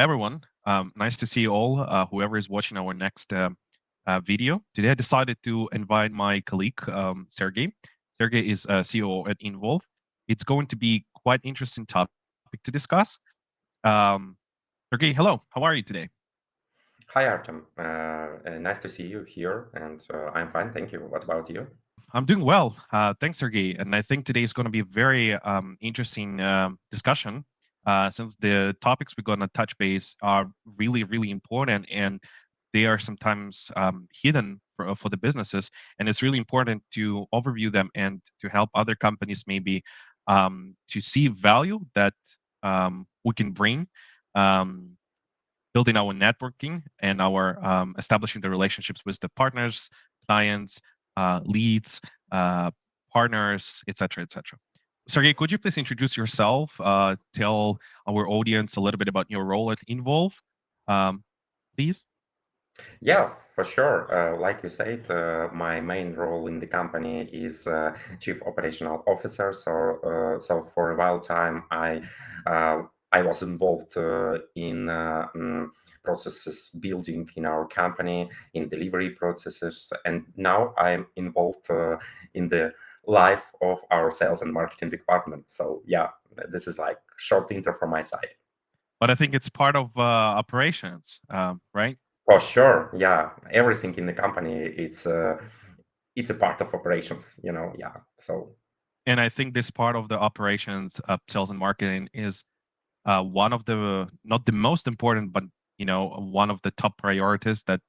everyone. Nice to see you all, whoever is watching our next video. Today, I decided to invite my colleague, Sergey. Sergey is CEO at Involve. It's going to be quite interesting topic to discuss. Sergey, hello. How are you today? Hi, Artem. Nice to see you here, and I'm fine, thank you. What about you? I'm doing well. Thanks, Sergey. And I think today is going to be a very interesting discussion since the topics we're going to touch base are really, really important and they are sometimes hidden for the businesses. And it's really important to overview them and to help other companies maybe to see value that we can bring. Um, Building our networking and our establishing the relationships with the partners, clients, leads, partners, etc., etc. Sergey, could you please introduce yourself? Tell our audience a little bit about your role at Involve, please. Yeah, for sure. Like you said, my main role in the company is Chief Operational Officer. So for a while time, uh, I was involved in processes building in our company, in delivery processes, and now I'm involved in the life of our sales and marketing department. So yeah, this is like short intro from my side. But I think it's part of operations, right? For sure, yeah. Everything in the company, it's a part of operations, Yeah. So And I think this part of the operations, sales and marketing, is one of the not the most important, but one of the top priorities that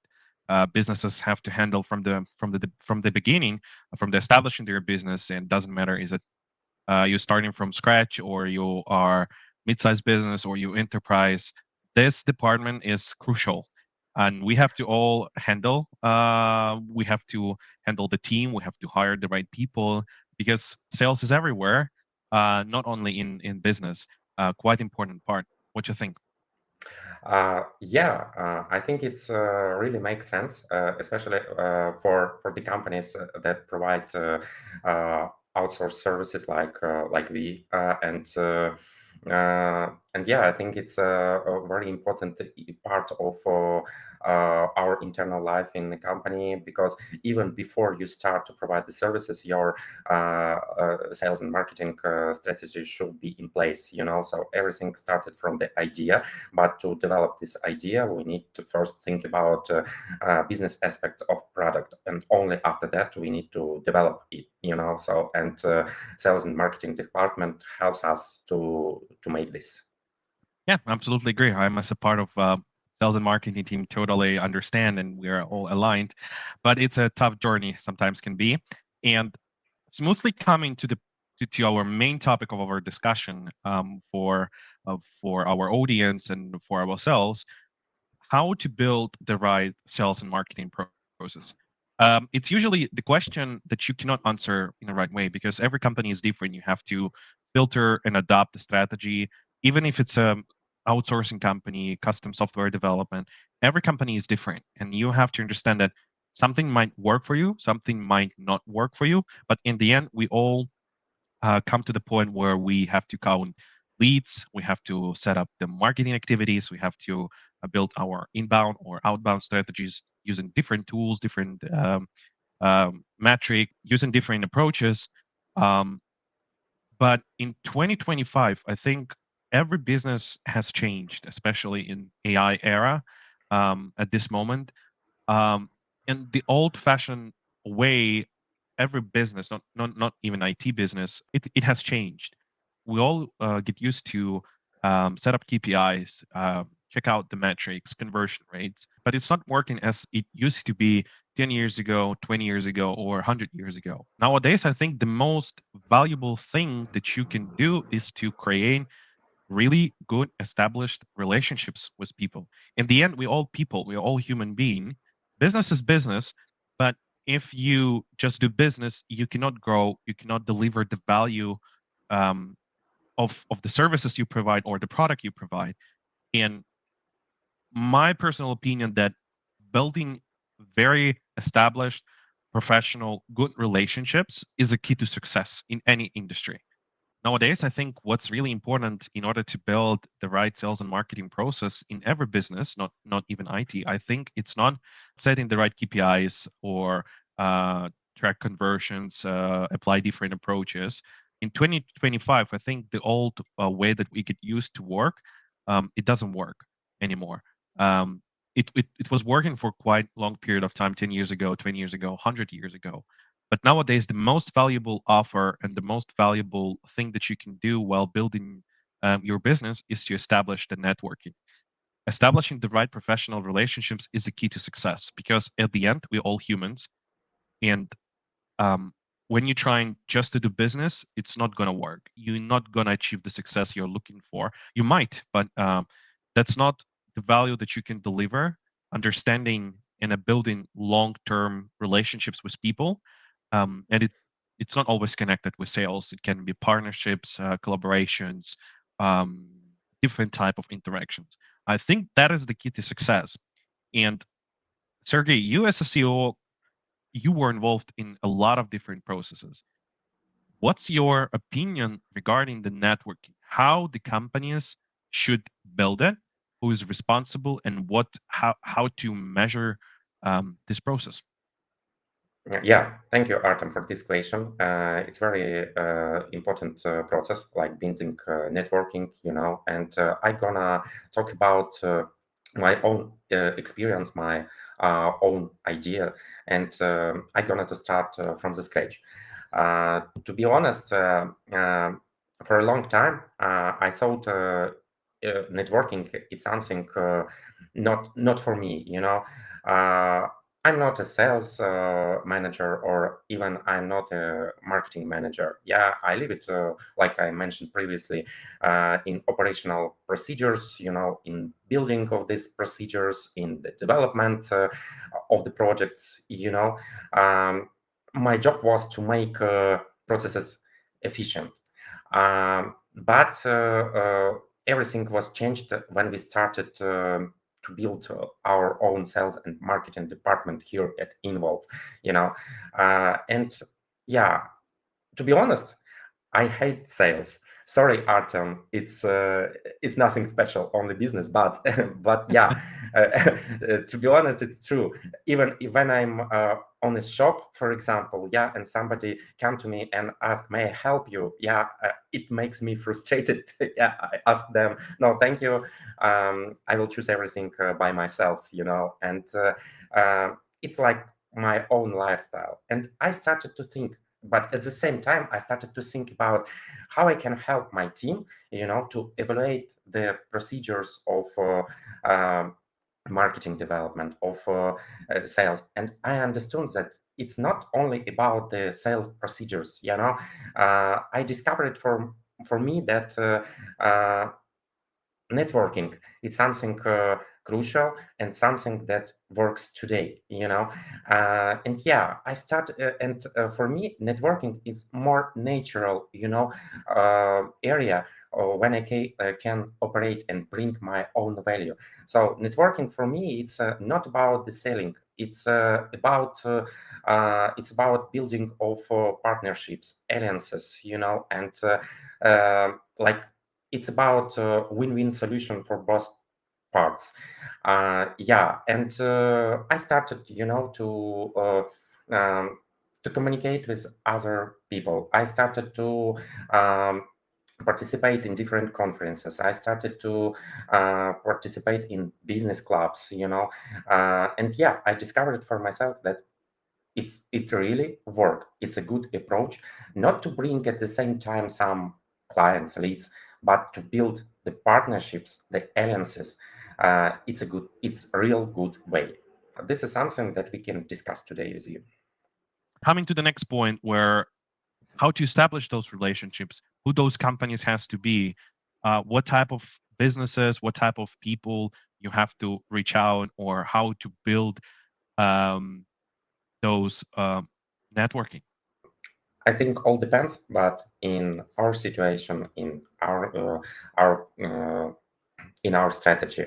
businesses have to handle from the beginning, from the establishing their business. And doesn't matter is it you starting from scratch or you are mid-sized business or you enterprise. This department is crucial, and we have to all handle. We have to handle the team. We have to hire the right people because sales is everywhere, not only in business. Quite important part. What you think? yeah, I think it's really makes sense, especially for the companies that provide outsourced services like we and yeah, I think it's a very important part of our internal life in the company because even before you start to provide the services, your sales and marketing strategy should be in place. So everything started from the idea, but to develop this idea, we need to first think about business aspect of product, and only after that we need to develop it. So and sales and marketing department helps us to make this. Yeah, absolutely agree. I'm as a part of sales and marketing team totally understand, and we are all aligned. But it's a tough journey sometimes can be, and smoothly coming to our main topic of our discussion for our audience and for ourselves, how to build the right sales and marketing process. It's usually the question that you cannot answer in the right way because every company is different. You have to filter and adopt the strategy, even if it's a outsourcing company, custom software development. Every company is different, and you have to understand that something might work for you, something might not work for you. But in the end, we all come to the point where we have to count leads, we have to set up the marketing activities, we have to build our inbound or outbound strategies using different tools, different metric, using different approaches. Um, but in 2025, I think every business has changed, especially in AI era at this moment. Um, in the old-fashioned way, every business, not even IT business, it has changed. We all get used to set up KPIs, check out the metrics, conversion rates, but it's not working as it used to be 10 years ago, 20 years ago, or 100 years ago. Nowadays, I think the most valuable thing that you can do is to create really good established relationships with people. In the end, we're all people, we're all human being. Business is business, but if you just do business, you cannot grow, you cannot deliver the value um, of the services you provide or the product you provide. And my personal opinion that building very established, professional, good relationships is a key to success in any industry. Nowadays, I think what's really important in order to build the right sales and marketing process in every business, not even IT, I think it's not setting the right KPIs or track conversions, apply different approaches. In 2025, I think the old way that we get used to work, it doesn't work anymore. Um, it was working for quite long period of time, 10 years ago, 20 years ago, 100 years ago. But nowadays, the most valuable offer and the most valuable thing that you can do while building your business is to establish the networking. Establishing the right professional relationships is the key to success because at the end, we're all humans. And um, when you're trying just to do business, it's not going to work. You're not going to achieve the success you're looking for. You might, but that's not the value that you can deliver. Understanding and building long-term relationships with people, and it's not always connected with sales. It can be partnerships, collaborations, um, different type of interactions. I think that is the key to success. And Sergey, you as a CEO, you were involved in a lot of different processes. What's your opinion regarding the networking? How the companies should build it? Who is responsible, and how to measure this process? Yeah, thank you, Artem, for this question. It's very important process, like building networking, and I gonna talk about my own experience, my own idea, and I gonna to start from the scratch. To be honest, for a long time, I thought networking it's something not for me. I'm not a sales manager, or even I'm not a marketing manager. Yeah, I leave it, like I mentioned previously, in operational procedures, in building of these procedures, in the development of the projects. My job was to make processes efficient. But everything was changed when we started to build our own sales and marketing department here at Involve, and yeah, to be honest, I hate sales. Sorry, Artem. It's nothing special, only business. But but yeah, to be honest, it's true. Even when I'm on a shop, for example, yeah, and somebody come to me and ask, "May I help you?" Yeah, it makes me frustrated. Yeah, I ask them, "No, thank you. I will choose everything by myself." And it's like my own lifestyle. And I started to think, but at the same time I started to think about how I can help my team, to evaluate the procedures of marketing development, of sales. And I understood that it's not only about the sales procedures. I discovered for me that networking is something crucial and something that works today, and yeah, I start and for me networking is more natural, area when I can operate and bring my own value. So networking for me, it's not about the selling. It's about building of partnerships, alliances, and like it's about win-win solution for both parts. Yeah, and I started, to communicate with other people. I started to um, participate in different conferences. I started to participate in business clubs, and yeah, I discovered for myself that it really work. It's a good approach, not to bring at the same time some clients leads, but to build the partnerships, the alliances. It's a real good way. This is something that we can discuss today with you. Coming to the next point, where how to establish those relationships, who those companies has to be, what type of businesses, what type of people you have to reach out, or how to build um, those networking. I think all depends, but in our situation, our in our strategy,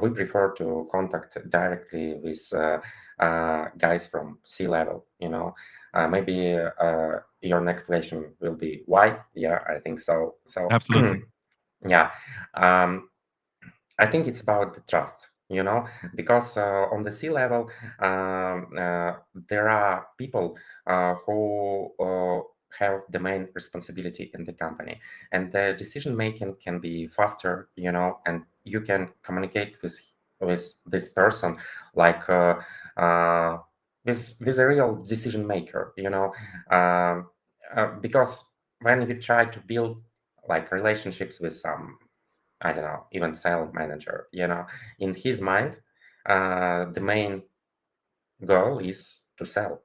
we prefer to contact directly with guys from C level. Maybe your next question will be why? Yeah, I think so. So Absolutely. yeah, um, I think it's about the trust, because on the C level, there are people who have the main responsibility in the company, and the decision making can be faster, and you can communicate with this person like uh, with a real decision maker, because when you try to build like relationships with some, I don't know, even sales manager, in his mind, the main goal is to sell,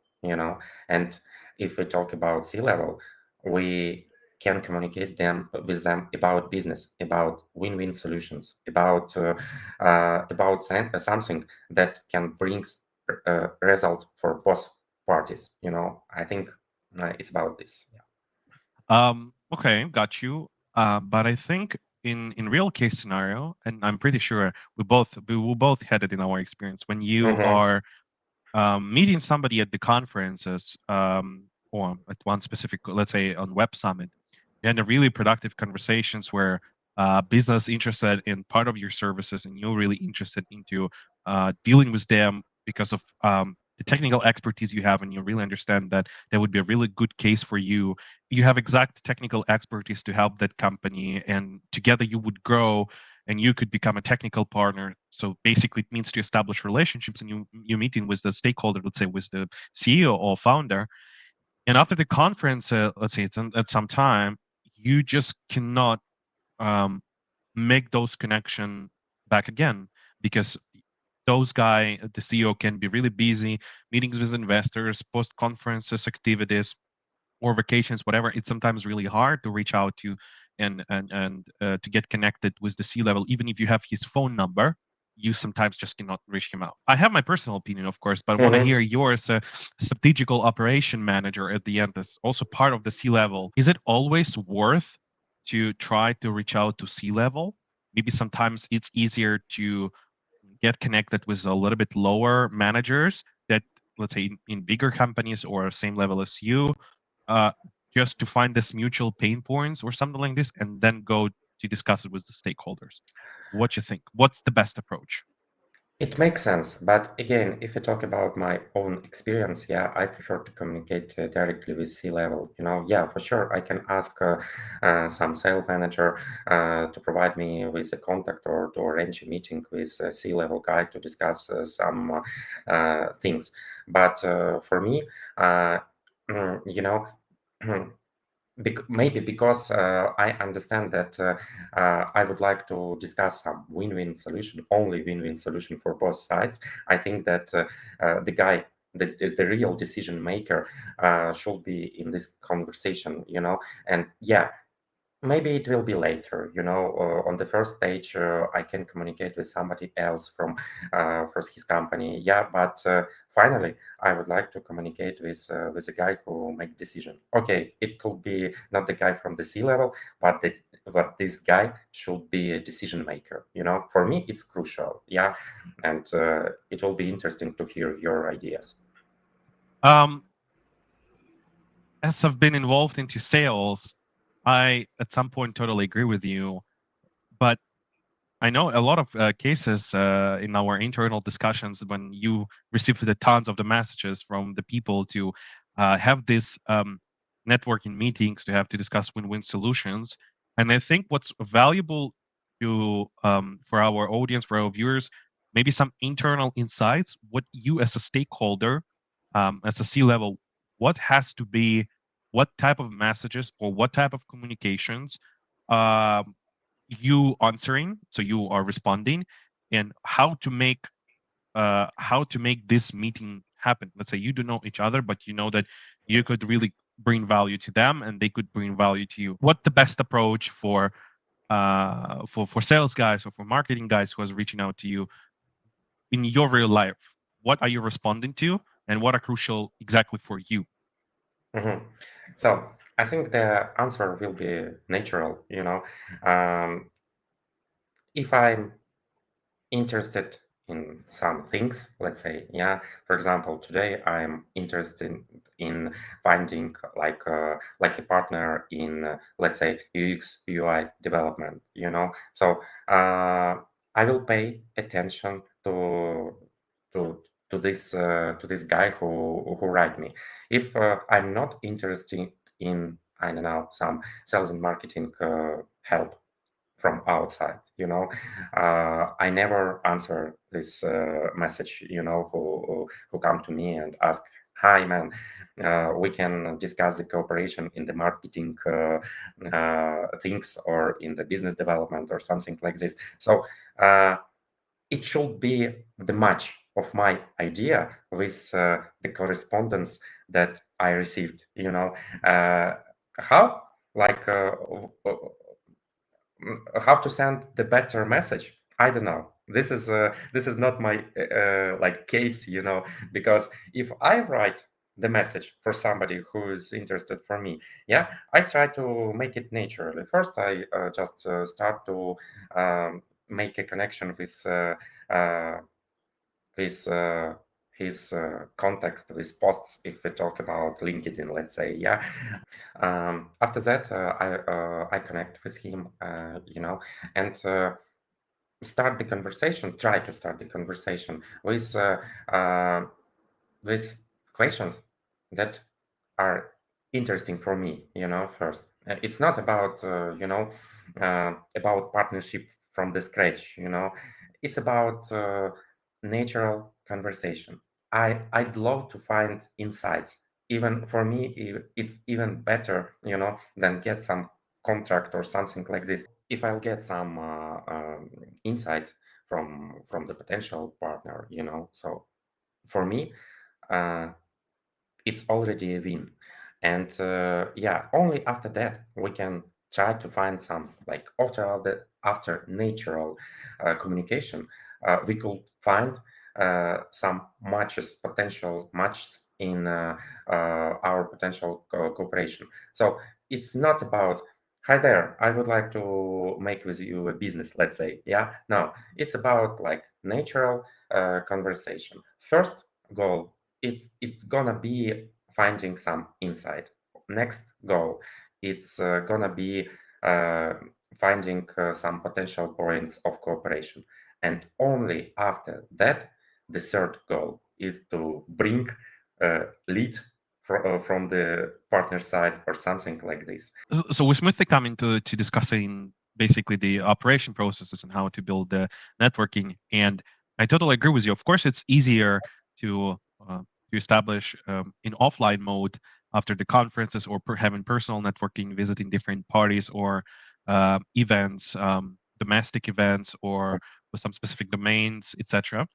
and if we talk about C-level, we can communicate with them about business, about win-win solutions, about something that can bring result for both parties. I think it's about this. Yeah. Okay, got you. But I think in real case scenario, and I'm pretty sure we will both had it in our experience when you Mm-hmm. are meeting somebody at the conferences or at one specific, let's say on Web Summit, you had a really productive conversations where business interested in part of your services and you're really interested into dealing with them because of the technical expertise you have, and you really understand that there would be a really good case for you. You have exact technical expertise to help that company, and together you would grow and you could become a technical partner. So basically, it means to establish relationships, and you're meeting with the stakeholder, let's say with the CEO or founder. And after the conference, let's say it's at some time, you just cannot um, make those connection back again because those guy, the CEO, can be really busy, meetings with investors, post conferences activities, or vacations, whatever. It's sometimes really hard to reach out to and to get connected with the C level, even if you have his phone number. You sometimes just cannot reach him out. I have my personal opinion, of course, but I want to hear Mm-hmm. yours. Strategical operation manager at the end is also part of the C level. Is it always worth to try to reach out to C level? Maybe sometimes it's easier to get connected with a little bit lower managers that, let's say, in bigger companies or same level as you, uh, just to find this mutual pain points or something like this, and then go to discuss it with the stakeholders. What you think? What's the best approach? It makes sense, but again, if you talk about my own experience, yeah, I prefer to communicate directly with C-level. Yeah, for sure, I can ask some sales manager to provide me with a contact or to arrange a meeting with a C-level guy to discuss some things. But for me, uh, mm, you know. Maybe because I understand that I would like to discuss some win-win solution, only win-win solution for both sides. I think that the guy, the real decision maker, should be in this conversation, And yeah, maybe it will be later, on the first stage, I can communicate with somebody else from his company. Yeah, but finally, I would like to communicate with the guy who make decision. Okay, it could be not the guy from the C level, but this guy should be a decision maker. For me, it's crucial. Yeah, and it will be interesting to hear your ideas. Um, as I've been involved into sales, I at some point totally agree with you, but I know a lot of cases in our internal discussions when you receive the tons of the messages from the people to have this networking meetings to have to discuss win-win solutions. And I think what's valuable to for our audience, for our viewers, maybe some internal insights. What you as a stakeholder, as a C-level, what has to be, what type of messages or what type of communications um, you answering, so you are responding, and how to make this meeting happen. Let's say you do know each other, but you know that you could really bring value to them and they could bring value to you. What the best approach for sales guys or for marketing guys who is reaching out to you in your real life? What are you responding to, and what are crucial exactly for you? Mhm. So I think the answer will be natural. Um, if I'm interested in some things, let's say. Yeah, for example, today I'm interested in finding like a partner in let's say UX UI development, so I will pay attention to to this guy who write me. If I'm not interested in, I don't know, some sales and marketing help from outside, I never answer this message, who come to me and ask, hi man, we can discuss the cooperation in the marketing things, or in the business development, or something like this. So uh, it should be the match of my idea with the correspondence that I received, how like how to send the better message, I don't know. This is not my like case, because if I write the message for somebody who is interested for me, yeah, I try to make it naturally. First I just start to make a connection uh, with his context, with posts, if we talk about LinkedIn, let's say. Yeah, after that I connect with him, and start the conversation, try to start the conversation uh, with questions that are interesting for me, first. It's not about about partnership from the scratch, it's about natural conversation. I'd love to find insights. Even for me, it's even better, than get some contract or something like this. If I'll get some insight from the potential partner, so for me, uh, it's already a win. And yeah, only after that we can try to find some, like, after natural communication, we could find some matches, potential matches in our potential cooperation. So it's not about, hi there, I would like to make with you a business, let's say. Yeah, no, it's about like natural conversation. First goal, it's gonna be finding some insight. Next goal, it's gonna be uh, finding some potential points of cooperation. And only after that, the third goal is to bring lead from the partner side, or something like this. So we smoothly come into discussing basically the operation processes and how to build the networking. And I totally agree with you. Of course, it's easier to establish in offline mode after the conferences, or having personal networking, visiting different parties or events, domestic events, or with some specific domains, etc.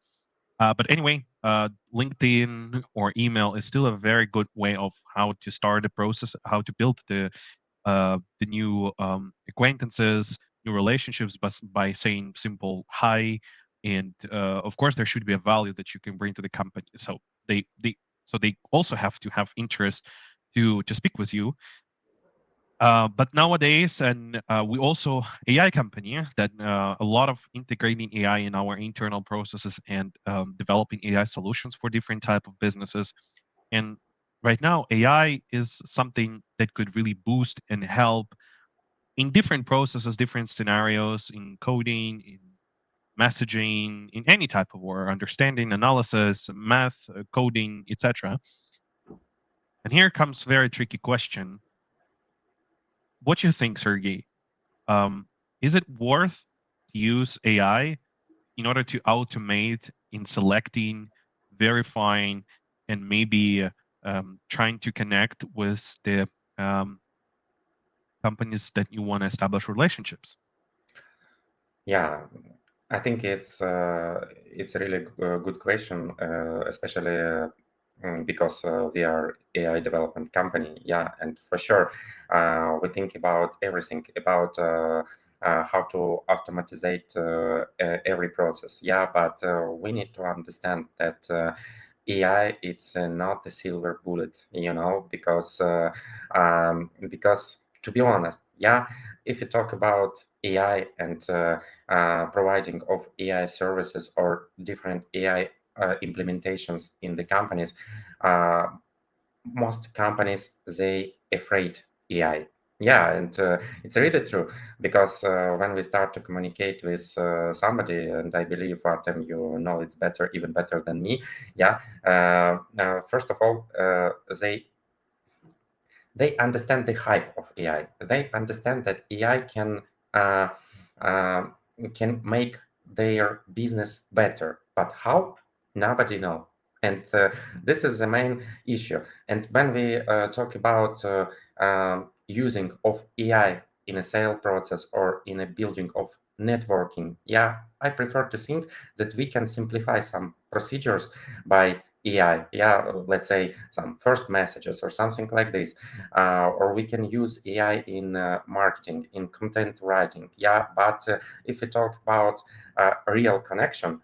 But anyway, LinkedIn or email is still a very good way of how to start the process, how to build the new acquaintances, new relationships, but by saying simple hi, and of course there should be a value that you can bring to the company. So they also have to have interest to speak with you. But nowadays, and we also AI company that a lot of integrating AI in our internal processes, and developing AI solutions for different type of businesses. And right now, AI is something that could really boost and help in different processes, different scenarios, in coding, in messaging, in any type of work, understanding, analysis, math, coding, etc. And here comes very tricky question. What do you think, Sergey? Is it worth to use AI in order to automate in selecting, verifying, and maybe trying to connect with the um, companies that you want to establish relationships? Yeah, I think it's a really good question, especially because we are AI development company. Yeah, and for sure, we think about everything about how to automatize every process. Yeah, but we need to understand that AI, it's not a silver bullet, because to be honest, yeah. if you talk about AI and providing of AI services or different AI implementations in the companies, uh, most companies they afraid AI. Yeah, and it's really true because when we start to communicate with somebody, and I believe Artem, you know it's better, even better than me. Yeah, first of all, they understand the hype of AI. They understand that AI uh, uh, can make their business better, but how? Nobody know. And this is the main issue. And when we talk about using of AI in a sale process or in a building of networking, yeah, I prefer to think that we can simplify some procedures by AI. Yeah, let's say some first messages or something like this, or we can use AI in marketing, in content writing. Yeah, but if we talk about real connection,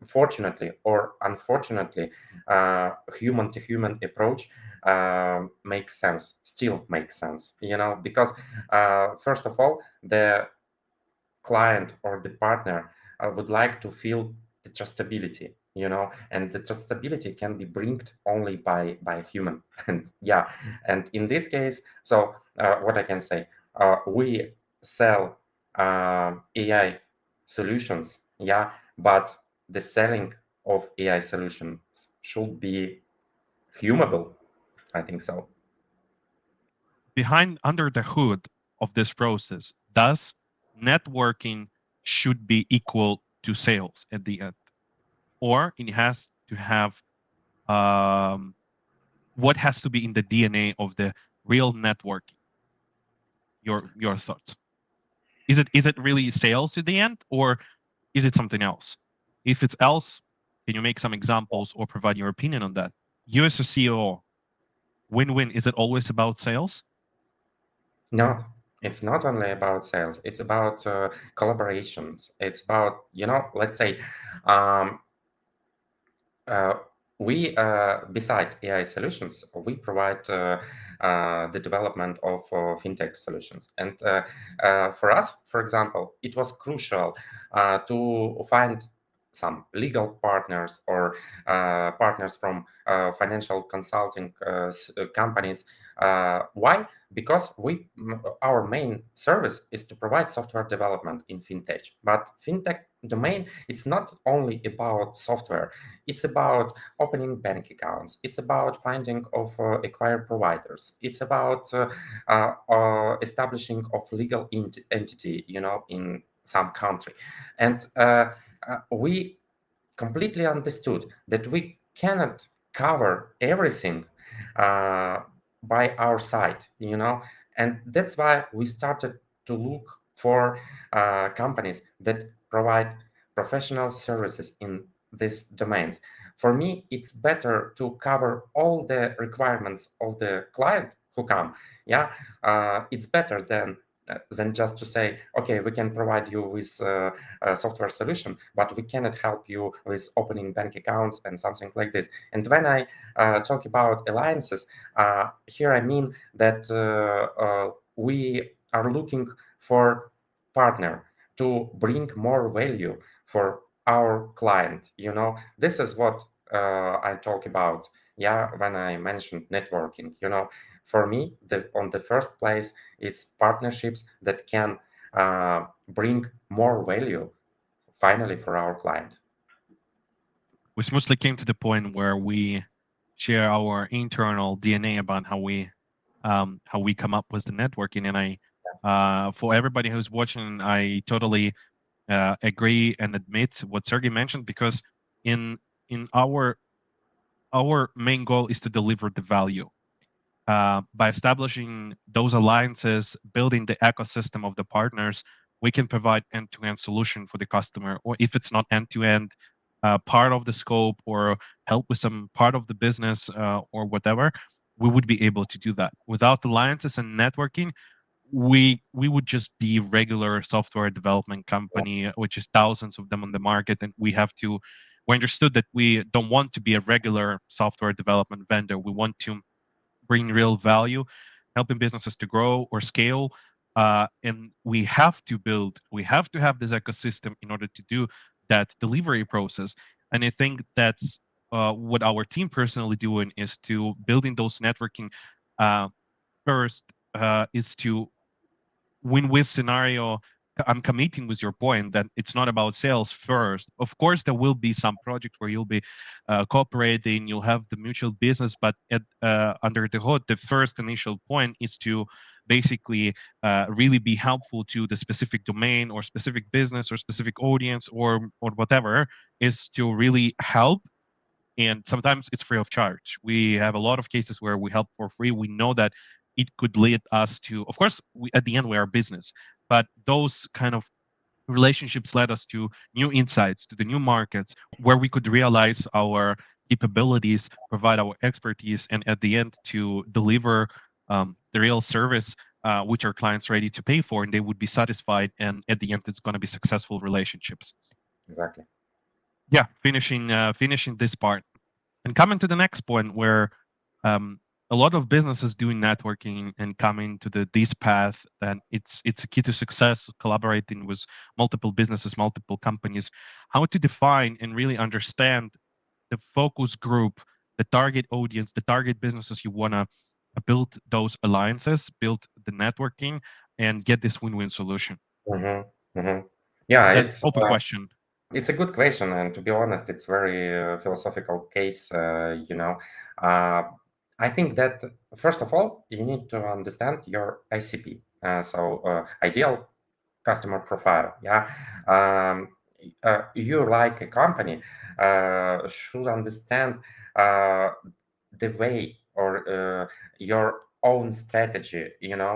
fortunately or unfortunately, human to human approach makes sense, still makes sense, because first of all, the client or the partner would like to feel the trustability, and the trustability can be brought only by a human. And yeah, and in this case, so what I can say, we sell AI solutions, yeah, but the selling of AI solutions should be humable. I think so. Behind under the hood of this process, does networking should be equal to sales at the end, or it has to have um, what has to be in the DNA of the real networking? Your thoughts? Is it really sales at the end, or is it something else? If it's else, can you make some examples or provide your opinion on that? You as a CEO, win-win. Is it always about sales? No, it's not only about sales. It's about collaborations. It's about, let's say, um, uh, we, beside AI solutions, we provide the development of fintech solutions. And for us, for example, it was crucial to find some legal partners or partners from financial consulting companies. Why? Because our main service is to provide software development in fintech. But fintech domain, it's not only about software. It's about opening bank accounts. It's about finding of acquired providers. It's about establishing of legal entity, in some country. And we completely understood that we cannot cover everything uh, by our side, and that's why we started to look for companies that provide professional services in these domains. For me, it's better to cover all the requirements of the client who come. Yeah, it's better than just to say, okay, we can provide you with a software solution, but we cannot help you with opening bank accounts and something like this. And when I talk about alliances, here I mean that we are looking for partner to bring more value for our client. This is what I talk about. Yeah, when I mentioned networking, for me, on the first place, it's partnerships that can bring more value finally for our client. We smoothly came to the point where we share our internal DNA about how we come up with the networking. And for everybody who's watching, I totally agree and admit what Sergey mentioned, because in in our main goal is to deliver the value. By establishing those alliances, building the ecosystem of the partners, we can provide end-to-end solution for the customer. Or if it's not end-to-end, part of the scope, or help with some part of the business, or whatever, we would be able to do that. Without alliances and networking, we would just be regular software development company, which is thousands of them on the market, and we understood that we don't want to be a regular software development vendor. We want to bring real value, helping businesses to grow or scale. and we have to have this ecosystem in order to do that delivery process. And I think that's what our team personally doing is to building those networking first is to win-win scenario. I'm committing with your point that it's not about sales first. Of course, there will be some projects where you'll be cooperating, you'll have the mutual business, but under the hood, the first initial point is to basically really be helpful to the specific domain or specific business or specific audience or whatever, is to really help. And sometimes it's free of charge. We have a lot of cases where we help for free. We know that it could lead us to, of course, at the end we are a business, but those kind of relationships led us to new insights, to the new markets where we could realize our capabilities, provide our expertise, and at the end to deliver the real service which our clients ready to pay for, and they would be satisfied. And at the end, it's going to be successful relationships. Exactly. Yeah, finishing this part. And coming to the next point, where a lot of businesses doing networking and coming to this path, and it's a key to success. Collaborating with multiple businesses, multiple companies, how to define and really understand the focus group, the target audience, the target businesses you want to build those alliances, build the networking, and get this win-win solution. Hmm. Hmm. Yeah, That open question. it's a good question, and to be honest, it's very philosophical case. I think that first of all, you need to understand your ICP, ideal customer profile. Yeah, you like a company should understand uh, the way or your own strategy.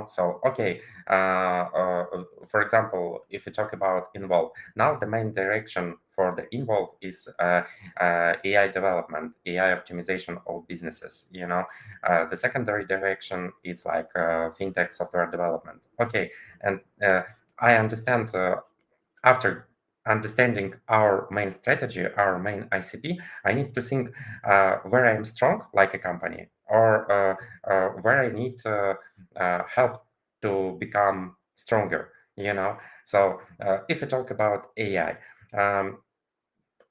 So okay, for example, if we talk about Involve, now the main direction for the Involve is AI development, AI optimization of businesses. The secondary direction is like fintech software development. Okay, and I understand after understanding our main strategy, our main ICP, I need to think where I'm strong like a company, or where I need help to become stronger. So if we talk about AI,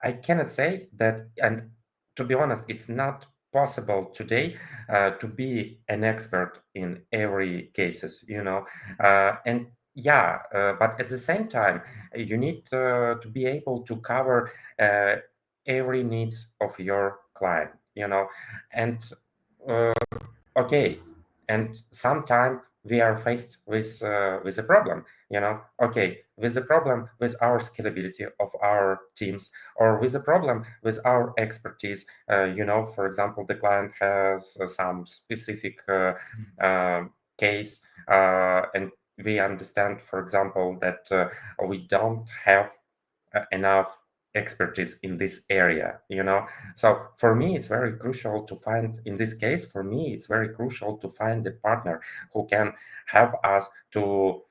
I cannot say that, and to be honest, it's not possible today to be an expert in every cases, and yeah, but at the same time, you need to be able to cover uh, every needs of your client, and uh, okay, and sometimes we are faced with a problem, okay, with a problem with our scalability of our teams, or with a problem with our expertise. For example, the client has some specific case, and we understand, for example, that we don't have enough expertise in this area. So for me, it's very crucial to find, in this case, for me, it's very crucial to find a partner who can help us to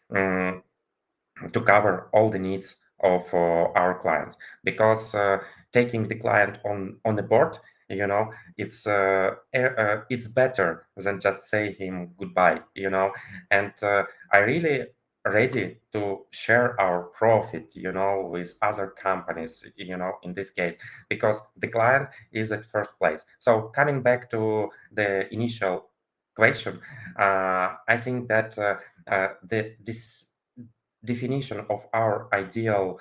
cover all the needs of our clients, because taking the client on the board, it's better than just say him goodbye. And I really ready to share our profit, with other companies, in this case, because the client is at first place. So coming back to the initial question, I think that this definition of our ideal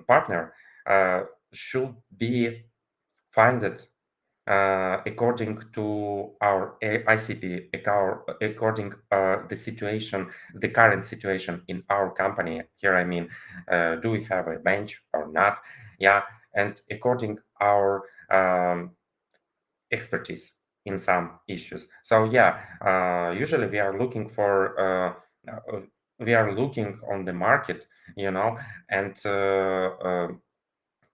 partner should be founded according to our ICP, according the situation, the current situation in our company. Here, I mean, do we have a bench or not? Yeah, and according our expertise in some issues. So yeah, usually we are looking on the market, and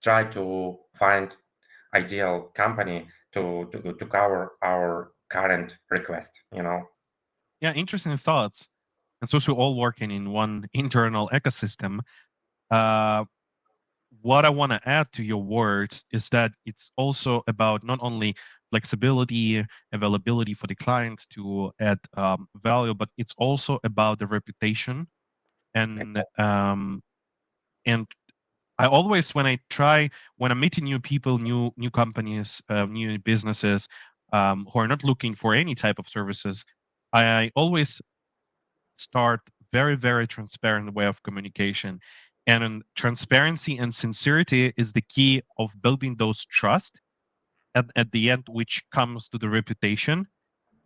try to find ideal company to cover our current request. Yeah, interesting thoughts. And since we're all working in one internal ecosystem, uh, what I want to add to your words is that it's also about not only flexibility, availability for the client to add value, but it's also about the reputation. And Exactly. and I always, when I'm meeting new people, new companies, new businesses who are not looking for any type of services, I always start very transparent way of communication, and transparency and sincerity is the key of building those trust at the end, which comes to the reputation.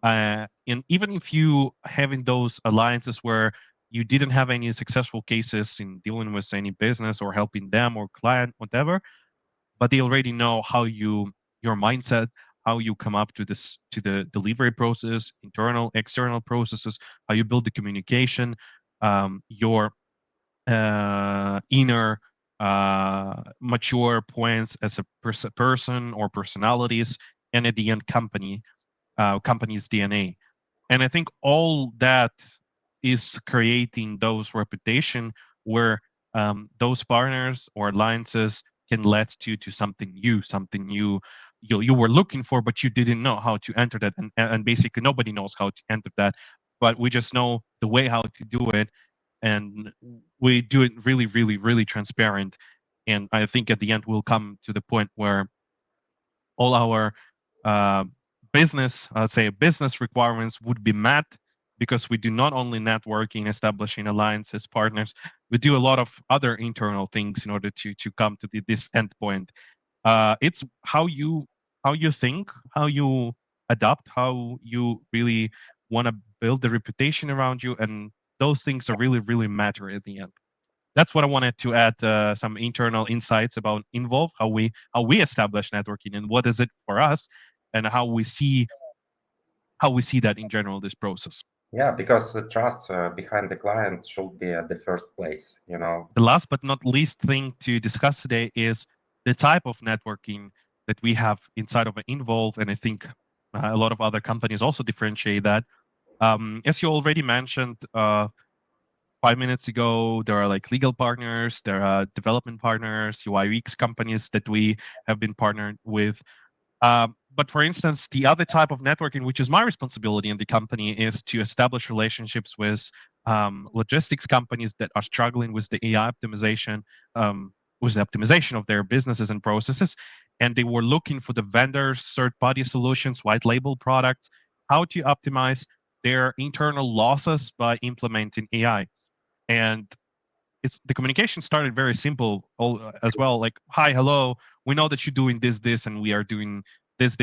And even if you having those alliances where you didn't have any successful cases in dealing with any business or helping them or client, whatever, but they already know how your mindset, how you come up to the delivery process, internal, external processes, how you build the communication, your inner mature points as a person or personalities, and at the end, company's DNA. And I think all that is creating those reputation where those partners or alliances can lead to something new, you were looking for, but you didn't know how to enter that, and basically nobody knows how to enter that, but we just know the way how to do it, and we do it really transparent. And I think at the end we'll come to the point where all our uh, business requirements would be met, because we do not only networking, establishing alliances, partners, we do a lot of other internal things in order to come to this endpoint. It's how you think, how you adapt, how you really want to build the reputation around you, and those things are really matter at the end. That's what I wanted to add, some internal insights about Involve, how we establish networking and what is it for us, and how we see that in general, this process. Yeah, because the trust behind the client should be at the first place, you know. The last but not least thing to discuss today is the type of networking that we have inside of Involve, and I think a lot of other companies also differentiate that. As you already mentioned, 5 minutes ago, there are like legal partners, there are development partners, UI UX companies that we have been partnered with. But for instance, the other type of networking, which is my responsibility in the company, is to establish relationships with logistics companies that are struggling with the AI optimization, with the optimization of their businesses and processes. And they were looking for the vendors, third-party solutions, white label products, how to optimize their internal losses by implementing AI. And the communication started very simple as well, like, hi, hello, we know that you're doing this, and we are doing this.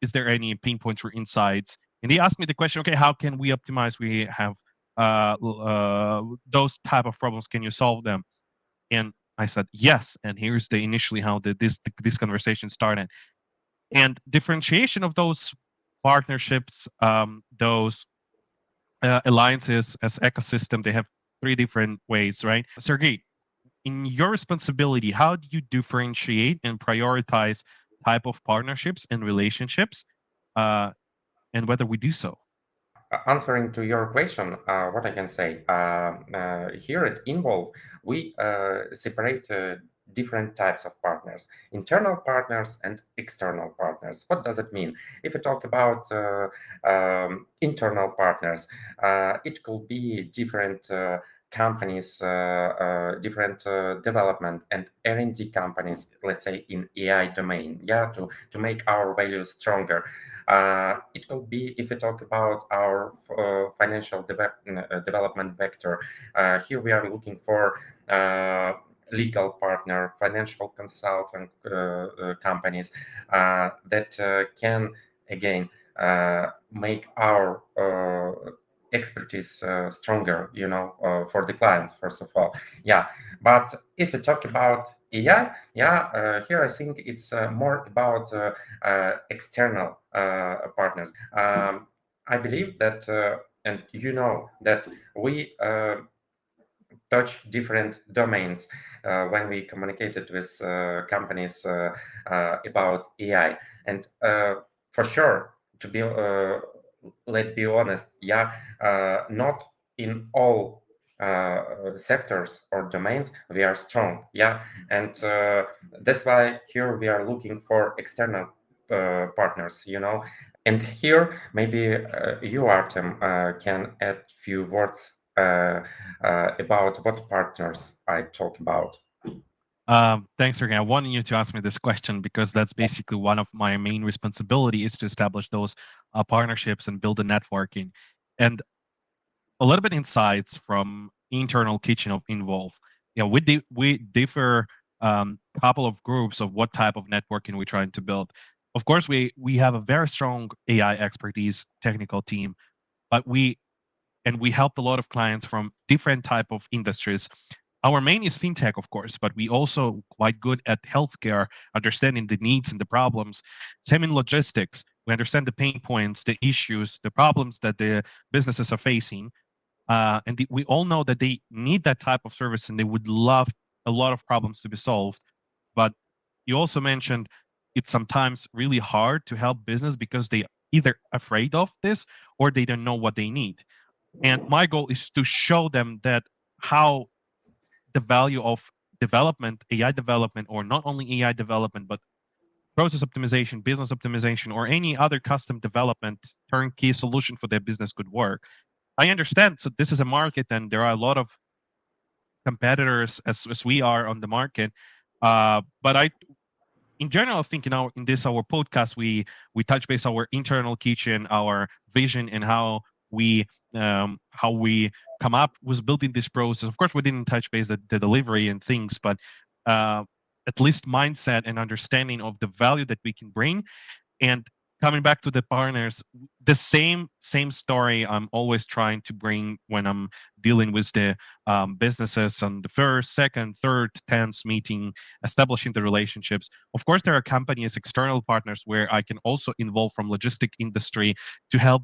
Is there any pain points or insights? And he asked me the question, okay, how can we optimize? We have those type of problems, can you solve them? And I said yes, and here's the initially how this conversation started. And differentiation of those partnerships, those alliances as ecosystem, they have three different ways, right? Sergey, in your responsibility, how do you differentiate and prioritize type of partnerships and relationships, uh, and whether we do so? Answering to your question, what I can say here at Involve, we separate different types of partners: internal partners and external partners. What does it mean? If we talk about internal partners, it could be different companies, different development and R&D companies, let's say in AI domain, yeah, to make our value stronger. It could be if we talk about our financial development vector. Here we are looking for legal partner, financial consultant companies that can again make our expertise stronger, you know, for the client first of all. Yeah, but if we talk about AI, yeah, here I think it's more about external partners. I believe that, and you know, that we touch different domains when we communicated with companies about AI. And for sure, to be let's be honest, yeah, not in all sectors or domains, we are strong. Yeah, and that's why here we are looking for external partners. And here maybe you, Artem, can add few words about what partners I talk about. Thanks, Sergei. I wanted you to ask me this question because that's basically one of my main responsibility is to establish those partnerships and build a networking. And a little bit insights from internal kitchen of Involve. We differ couple of groups of what type of networking we're trying to build. Of course, we have a very strong AI expertise technical team, but we helped a lot of clients from different type of industries. Our main is fintech, of course, but we also quite good at healthcare, understanding the needs and the problems. Same in logistics. We understand the pain points, the issues, the problems that the businesses are facing. We all know that they need that type of service and they would love a lot of problems to be solved. But you also mentioned it's sometimes really hard to help business because they either afraid of this or they don't know what they need. And my goal is to show them that how the value of development, AI development, or not only AI development, but process optimization, business optimization, or any other custom development turnkey solution for their business could work. I understand. So this is a market, and there are a lot of competitors as we are on the market. But in general, I think in this our podcast, we touch base our internal kitchen, our vision, and how we come up with building this process. Of course, we didn't touch base the delivery and things, but uh, at least mindset and understanding of the value that we can bring. And coming back to the partners, the same story I'm always trying to bring when I'm dealing with the businesses on the first, second, third, tenth meeting, establishing the relationships. Of course, there are companies, external partners where I can also involve from logistic industry to help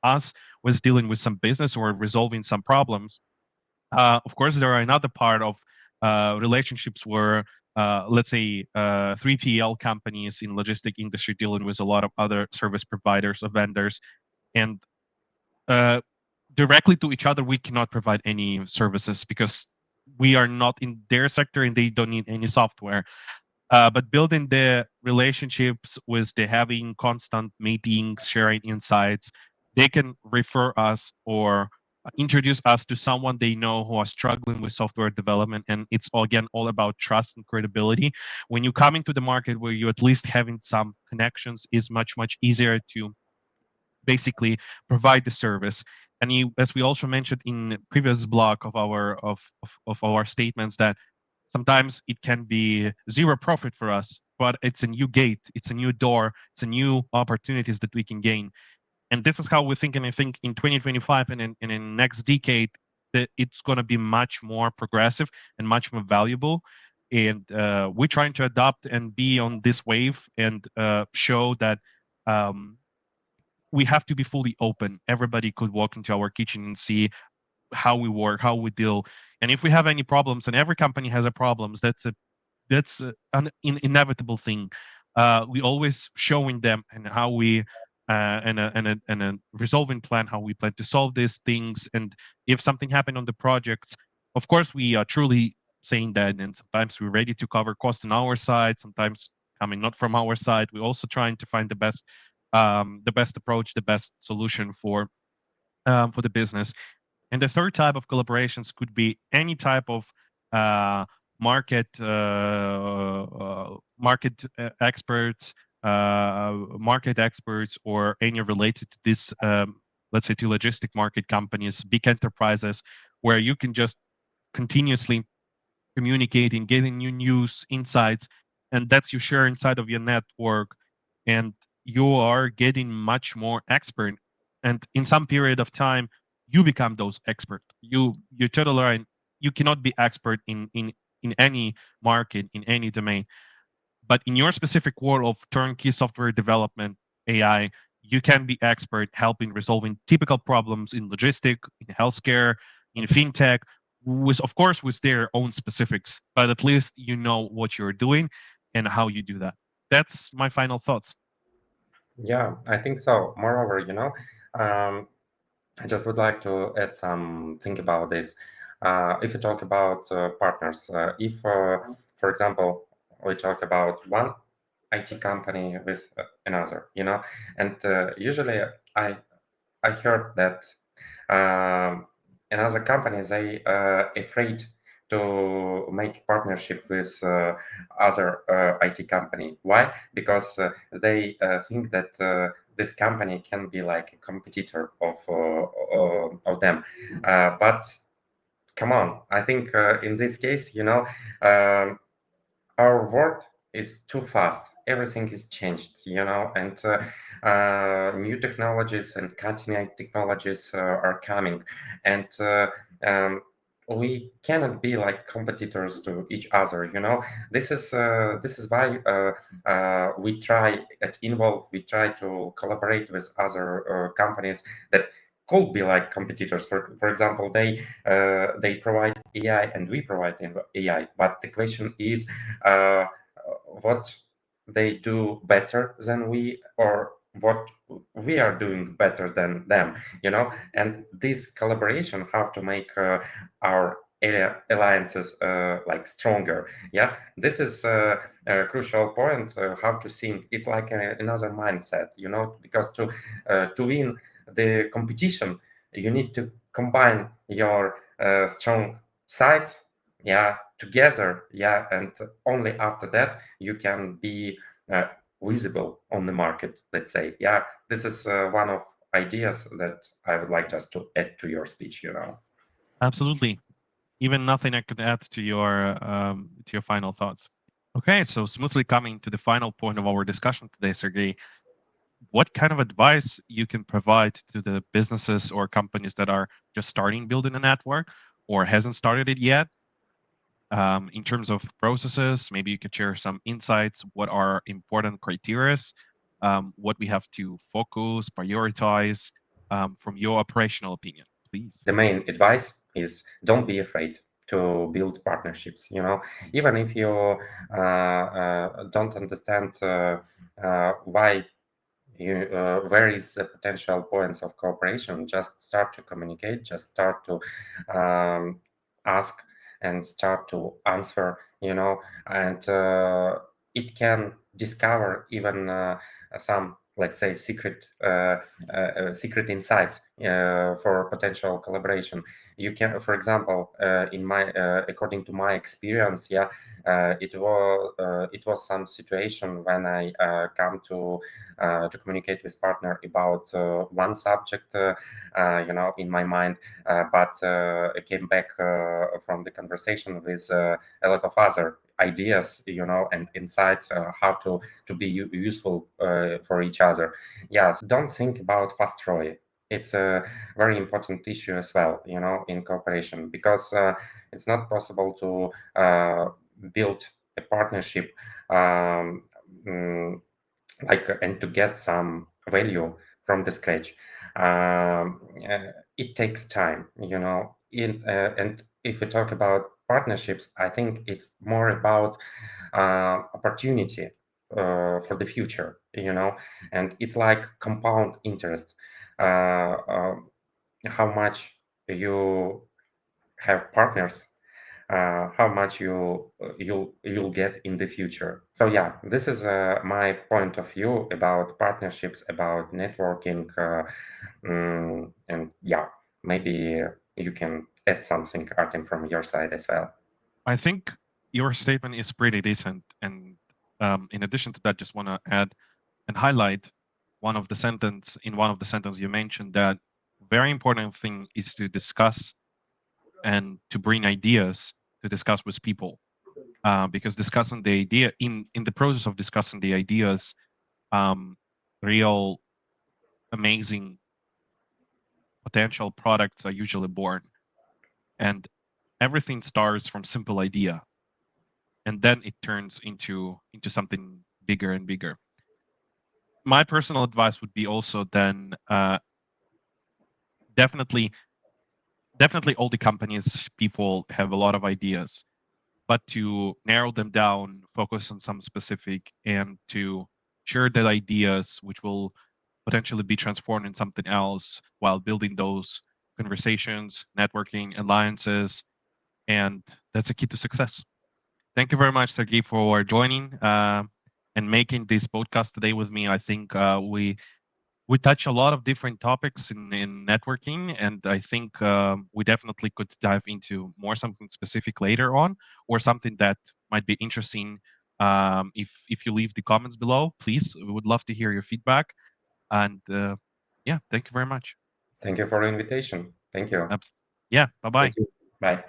us with dealing with some business or resolving some problems. Of course, there are another part of relationships where, let's say, 3PL companies in logistic industry dealing with a lot of other service providers or vendors, and uh, directly to each other, we cannot provide any services because we are not in their sector and they don't need any software. But building the relationships with the having constant meetings, sharing insights, they can refer us or introduce us to someone they know who are struggling with software development. And it's again all about trust and credibility. When you come into the market where you at least having some connections is much easier to basically provide the service. And as we also mentioned in previous block of of our statements, that sometimes it can be zero profit for us, but it's a new gate, it's a new door, it's a new opportunities that we can gain. And this is how we're thinking. I think in 2025 and in next decade, that it's going to be much more progressive and much more valuable. And we're trying to adapt and be on this wave and show that um, we have to be fully open. Everybody could walk into our kitchen and see how we work, how we deal, and if we have any problems. And every company has a problems. An inevitable thing. We always showing them and how we and a resolving plan how we plan to solve these things. And if something happened on the projects, of course we are truly saying that. And sometimes we're ready to cover cost on our side. Sometimes coming not from our side, we're also trying to find the best approach, the best solution for the business. And the third type of collaborations could be any type of uh, market experts, or any related to this, let's say, to logistic market companies, big enterprises, where you can just continuously communicating, getting new news, insights, and that's you share inside of your network, and you are getting much more expert. And in some period of time, you become those expert. You totally right. You cannot be expert in any market, in any domain, but in your specific world of turnkey software development, AI, you can be expert helping resolving typical problems in logistic, in healthcare, in fintech, with of course with their own specifics, but at least you know what you're doing and how you do that. That's my final thoughts. Yeah, I think so. Moreover, um, I just would like to add something about this. If we talk about partners, if, for example, we talk about one IT company with another, and usually I I heard that um, another company they afraid to make partnership with other IT company. Why? Because they think that this company can be like a competitor of them. But come on, I think in this case, um, our world is too fast. Everything is changed, and new technologies and cutting-edge technologies are coming, and um, we cannot be like competitors to each other. This is why we try at Involve. We try to collaborate with other companies that could be like competitors. For example, they provide AI and we provide AI, but the question is uh, what they do better than we, or what we are doing better than them, and this collaboration how to make our alliances like stronger. Yeah, this is a crucial point, how to think. It's like another mindset, because to win the competition you need to combine your strong sides, yeah, together, yeah, and only after that you can be uh, visible on the market, let's say. Yeah, this is one of ideas that I would like just to add to your speech. Absolutely. Even nothing I could add to your final thoughts. Okay, so smoothly coming to the final point of our discussion today, Sergey, what kind of advice you can provide to the businesses or companies that are just starting building a network or hasn't started it yet? In terms of processes, maybe you could share some insights. What are important criteria? What we have to focus, prioritize, from your operational opinion, please. The main advice is don't be afraid to build partnerships, even if you don't understand why where is the potential points of cooperation. Just start to communicate, just start to ask and start to answer, and it can discover even some, let's say, secret insights for potential collaboration. You can, for example, in my according to my experience, yeah, it was some situation when I come to communicate with partner about one subject, in my mind, but I came back from the conversation with a lot of other ideas, and insights how to be useful for each other. Yes, don't think about fast ROI. It's a very important issue as well, in cooperation, because it's not possible to build a partnership um, mm, and to get some value from the scratch. It takes time, and if we talk about partnerships, I think it's more about opportunity for the future, and it's like compound interest. How much you have partners, how much you'll get in the future. So yeah, this is my point of view about partnerships, about networking, and yeah, maybe you can add something, Artem, from your side as well. I think your statement is pretty decent, and in addition to that, just want to add and highlight one of the sentence you mentioned that very important thing is to discuss and to bring ideas to discuss with people, because discussing the idea in the process of discussing the ideas, um, real amazing potential products are usually born, and everything starts from simple idea, and then it turns into something bigger and bigger. My personal advice would be also then, definitely definitely all the companies, people have a lot of ideas, but to narrow them down, focus on some specific, and to share that ideas which will potentially be transformed in something else while building those conversations, networking, alliances, and that's a key to success. Thank you very much, Sergei, for joining and making this podcast today with me. I think we touch a lot of different topics in networking, and I think we definitely could dive into more something specific later on, or something that might be interesting. If you leave the comments below, please, we would love to hear your feedback. And yeah, thank you very much. Thank you for the invitation. Thank you. Yeah, bye bye. Thank you. Bye.